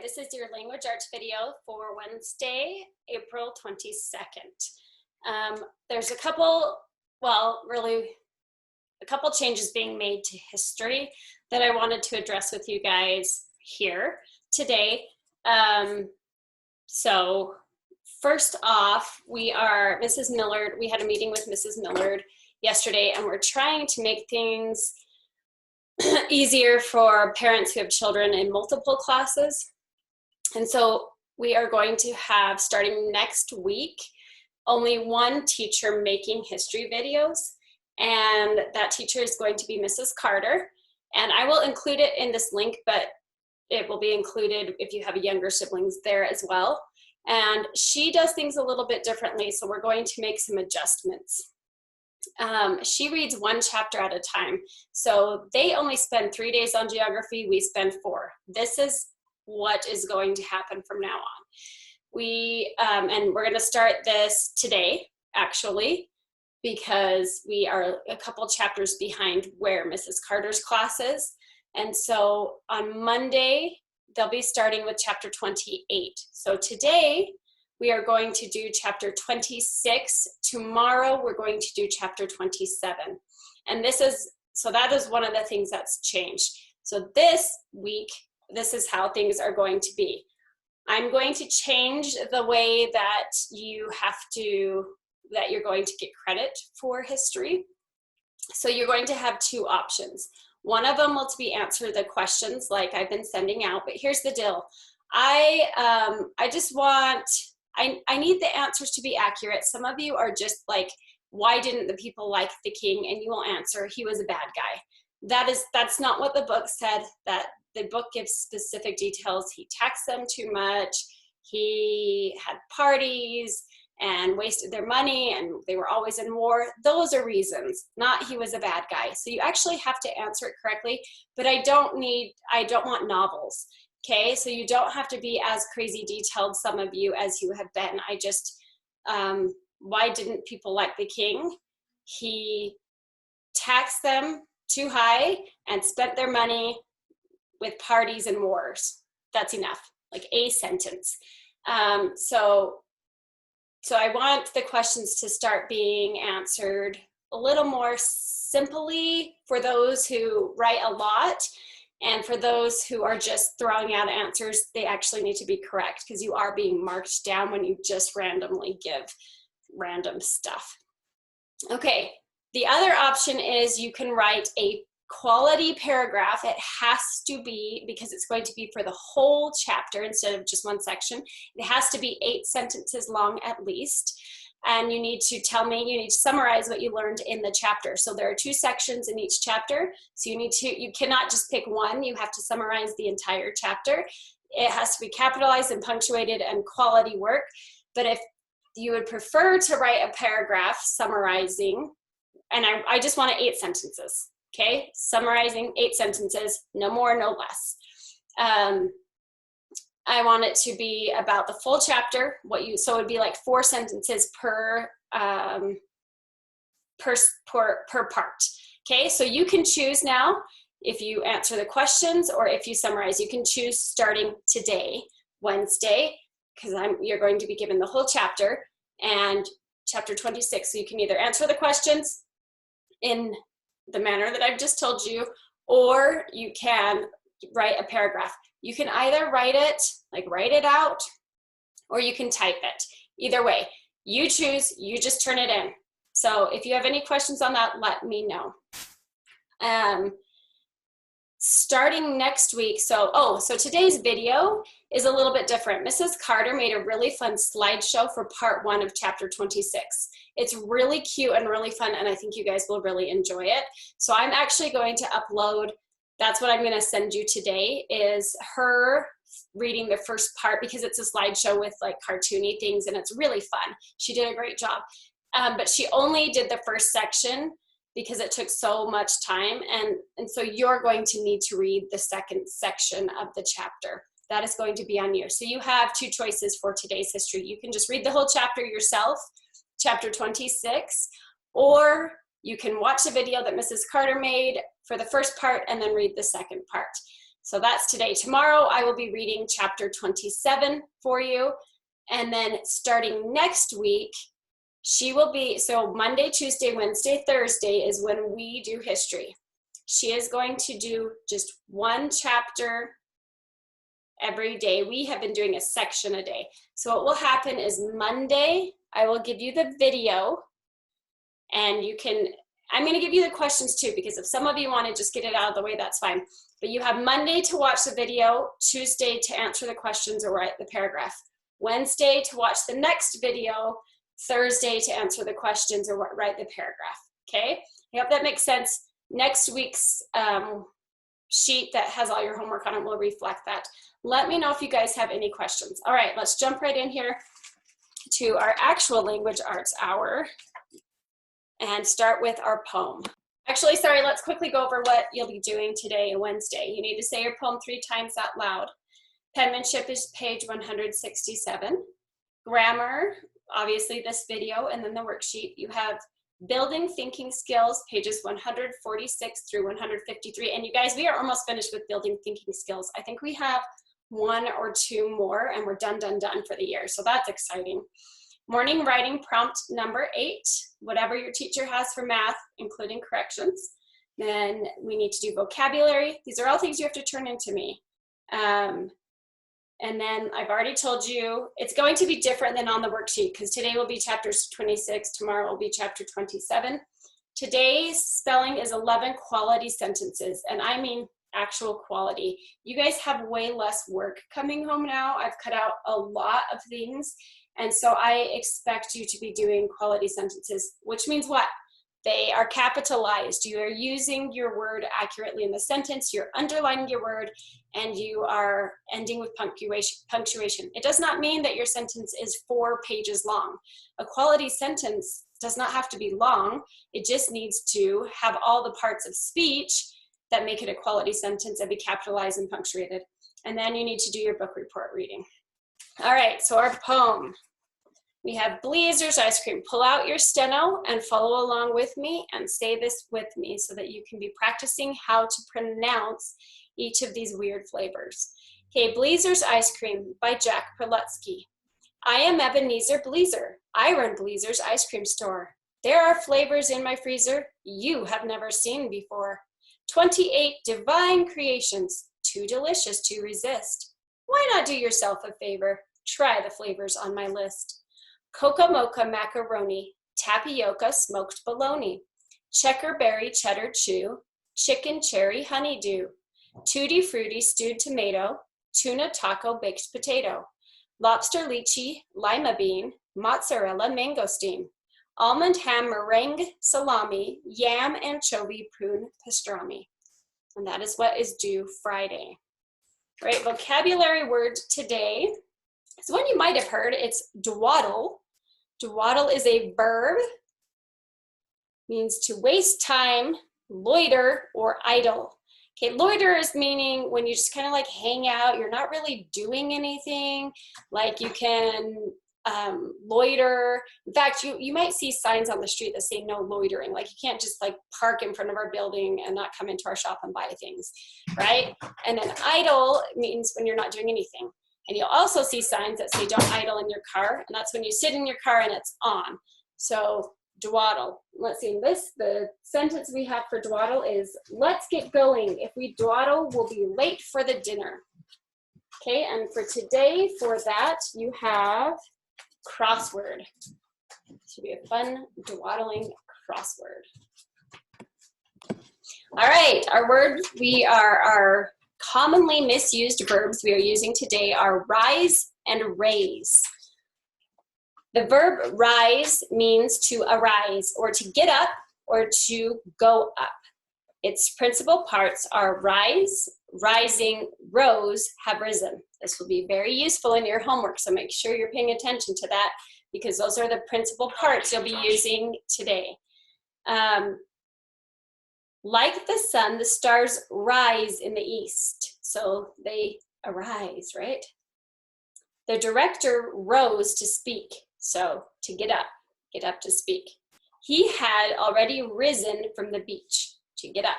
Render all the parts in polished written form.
this is your language arts video for Wednesday, April 22nd. There's a couple changes being made to history that I wanted to address with you guys here today. So first off, we had a meeting with Mrs. Millard yesterday, and we're trying to make things easier for parents who have children in multiple classes. And so we are going to have, starting next week, only one teacher making history videos. And that teacher is going to be Mrs. Carter. And I will include it in this link, but it will be included if you have younger siblings there as well. And she does things a little bit differently, so we're going to make some adjustments. She reads one chapter at a time. So they only spend 3 days on geography, we spend 4. This is what is going to happen from now on. And we're going to start this today, actually, because we are a couple chapters behind where Mrs. Carter's class is. And so on Monday, they'll be starting with chapter 28. So today, we are going to do chapter 26. Tomorrow, we're going to do chapter 27. And that is one of the things that's changed. So this week, this is how things are going to be. I'm going to change the way that you're going to get credit for history. So you're going to have 2 options. One of them will be answer the questions like I've been sending out, but here's the deal. I need the answers to be accurate. Some of you are just like, why didn't the people like the king? And you will answer, he was a bad guy. That's not what the book said. That the book gives specific details. He taxed them too much. He had parties and wasted their money, and they were always in war. Those are reasons, not he was a bad guy. So you actually have to answer it correctly, but I don't want novels. Okay, so you don't have to be as crazy detailed, some of you, as you have been. Why didn't people like the king? He taxed them too high and spent their money with parties and wars. That's enough, like a sentence. So I want the questions to start being answered a little more simply for those who write a lot. And for those who are just throwing out answers, they actually need to be correct because you are being marked down when you just randomly give random stuff. Okay, the other option is you can write a quality paragraph. It has to be, because it's going to be for the whole chapter instead of just one section, it has to be 8 sentences long at least. And you need to summarize what you learned in the chapter. So there are 2 sections in each chapter. So you cannot just pick one, you have to summarize the entire chapter. It has to be capitalized and punctuated and quality work. But if you would prefer to write a paragraph summarizing, and I just want 8 sentences, okay? Summarizing 8 sentences, no more, no less. I want it to be about the full chapter, so it would be like 4 sentences per part. Okay, so you can choose now if you answer the questions or if you summarize. You can choose starting today, Wednesday, because you're going to be given the whole chapter and chapter 26. So you can either answer the questions in the manner that I've just told you, or you can write a paragraph. You can either write it out, or you can type it. Either way, you choose, you just turn it in. So if you have any questions on that, let me know. Starting next week, so today's video is a little bit different. Mrs. Carter made a really fun slideshow for part 1 of chapter 26. It's really cute and really fun, and I think you guys will really enjoy it. So I'm actually going to upload, that's what I'm going to send you today, is her reading the first part, because it's a slideshow with like cartoony things and it's really fun. She did a great job. But she only did the first section because it took so much time. And so you're going to need to read the second section of the chapter. That is going to be on you. So you have 2 choices for today's history. You can just read the whole chapter yourself, chapter 26, or you can watch a video that Mrs. Carter made for the first part and then read the second part. So that's today. Tomorrow I will be reading chapter 27 for you. And then starting next week, she will be, so Monday, Tuesday, Wednesday, Thursday is when we do history. She is going to do just one chapter every day. We have been doing a section a day. So what will happen is Monday, I will give you the video, and you can, I'm going to give you the questions too, because if some of you want to just get it out of the way, that's fine. But you have Monday to watch the video, Tuesday to answer the questions or write the paragraph, Wednesday to watch the next video, Thursday to answer the questions or write the paragraph. Okay, I hope that makes sense. Next week's sheet that has all your homework on it will reflect that. Let me know if you guys have any questions. All right, let's jump right in here to our actual language arts hour and start with our poem. Actually, sorry, let's quickly go over what you'll be doing today, Wednesday. You need to say your poem 3 times out loud. Penmanship is page 167. Grammar, obviously this video, and then the worksheet. You have building thinking skills, pages 146 through 153. And you guys, we are almost finished with building thinking skills. I think we have 1 or 2 more and we're done for the year. So that's exciting. Morning writing prompt number 8, whatever your teacher has for math, including corrections. Then we need to do vocabulary. These are all things you have to turn into me. And then I've already told you it's going to be different than on the worksheet, because today will be chapters 26, tomorrow will be chapter 27. Today's spelling is 11 quality sentences, and I mean actual quality. You guys have way less work coming home now. I've cut out a lot of things, and so I expect you to be doing quality sentences, which means what? They are capitalized. You are using your word accurately in the sentence, you're underlining your word, and you are ending with punctuation. It does not mean that your sentence is 4 pages long. A quality sentence does not have to be long. It just needs to have all the parts of speech that make it a quality sentence and be capitalized and punctuated. And then you need to do your book report reading. All right, so our poem. We have Bleezer's ice cream. Pull out your steno and follow along with me and say this with me so that you can be practicing how to pronounce each of these weird flavors. Okay, Bleezer's ice cream by Jack Prelutsky. I am Ebenezer Bleezer. I run Bleezer's ice cream store. There are flavors in my freezer you have never seen before. 28 divine creations, too delicious to resist. Why not do yourself a favor? Try the flavors on my list. Cocoa mocha macaroni, tapioca smoked bologna, checkerberry cheddar chew, chicken cherry honeydew, tutti frutti stewed tomato, tuna taco baked potato, lobster lychee lima bean, mozzarella mangosteen, almond ham meringue salami, yam anchovy prune pastrami. And that is what is due Friday. All right, vocabulary word today. So one you might have heard, it's dawdle. Dawdle is a verb, means to waste time, loiter, or idle. Okay, loiter is meaning when you just kind of like hang out, you're not really doing anything, like you can loiter. In fact, you might see signs on the street that say no loitering, like you can't just like park in front of our building and not come into our shop and buy things, right? And then idle means when you're not doing anything. And you'll also see signs that say don't idle in your car, and that's when you sit in your car and it's on. So dawdle. Let's see, the sentence we have for dawdle is, let's get going. If we dawdle, we'll be late for the dinner. Okay, and for today, for that, you have crossword. Should be a fun dawdling crossword. All right, our commonly misused verbs we are using today are rise and raise. The verb rise means to arise or to get up or to go up. Its principal parts are rise, rising, rose, have risen. This will be very useful in your homework, so make sure you're paying attention to that because those are the principal parts you'll be using today. Like the sun, the stars rise in the east, so they arise, right? The director rose to speak, so to get up to speak. He had already risen from the beach, to get up.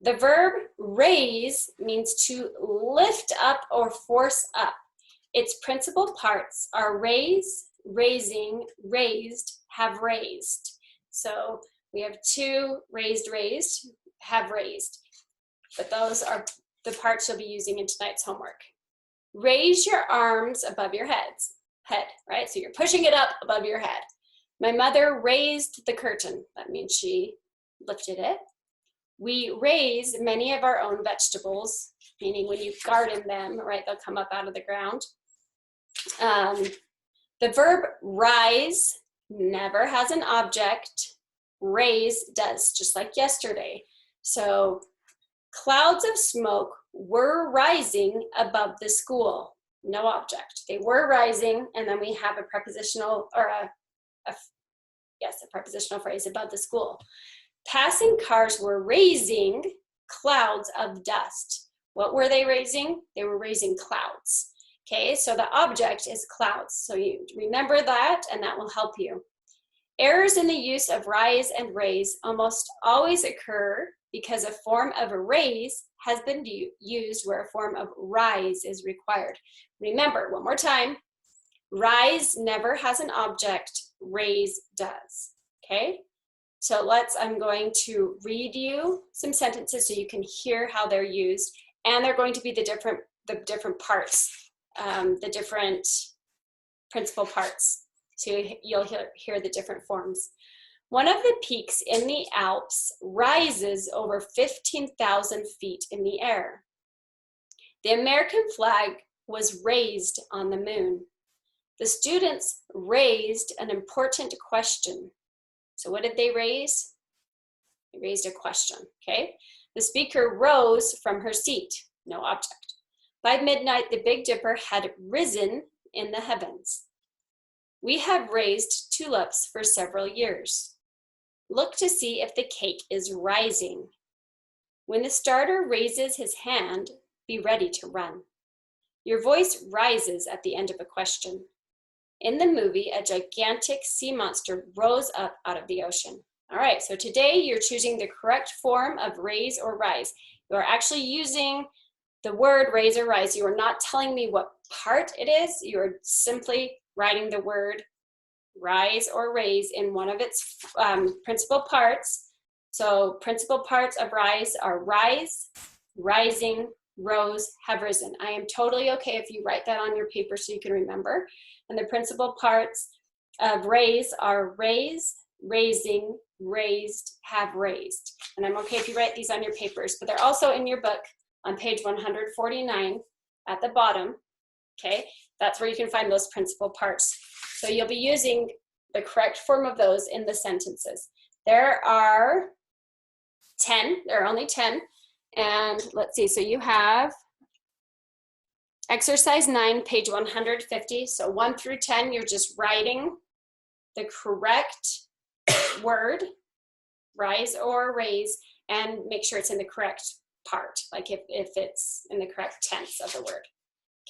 The verb raise means to lift up or force up. Its principal parts are raise, raising, raised, have raised. So we have two, raised, raised, have raised. But those are the parts you'll be using in tonight's homework. Raise your arms above your head, right? So you're pushing it up above your head. My mother raised the curtain. That means she lifted it. We raise many of our own vegetables, meaning when you garden them, right, they'll come up out of the ground. The verb rise never has an object. Raise does, just like yesterday. So clouds of smoke were rising above the school. No object. They were rising, and then we have a prepositional, or a prepositional phrase, above the school. Passing cars were raising clouds of dust. What were they raising? They were raising clouds. Okay, so the object is clouds. So you remember that, and that will help you. Errors in the use of rise and raise almost always occur because a form of a raise has been used where a form of rise is required. Remember, one more time, rise never has an object, raise does, okay? So I'm going to read you some sentences so you can hear how they're used, and they're going to be the different parts, the different principal parts. So you'll hear the different forms. One of the peaks in the Alps rises over 15,000 feet in the air. The American flag was raised on the moon. The students raised an important question. So what did they raise? They raised a question, okay? The speaker rose from her seat, no object. By midnight, the Big Dipper had risen in the heavens. We have raised tulips for several years. Look to see if the cake is rising. When the starter raises his hand, be ready to run. Your voice rises at the end of a question. In the movie, a gigantic sea monster rose up out of the ocean. All right, so today you're choosing the correct form of raise or rise. You are actually using the word raise or rise. You are not telling me what part it is. You are simply writing the word rise or raise in one of its principal parts. So principal parts of rise are rise, rising, rose, have risen. I am totally okay if you write that on your paper so you can remember. And the principal parts of raise are raise, raising, raised, have raised. And I'm okay if you write these on your papers, but they're also in your book on page 149 at the bottom, okay? That's where you can find those principal parts. So you'll be using the correct form of those in the sentences. There are 10, there are only 10. And let's see, so you have exercise 9, page 150. So 1 through 10, you're just writing the correct word, rise or raise, and make sure it's in the correct part, like if it's in the correct tense of the word.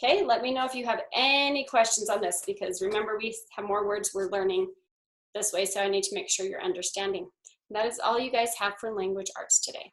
Okay, let me know if you have any questions on this, because remember, we have more words we're learning this way, so I need to make sure you're understanding. And that is all you guys have for language arts today.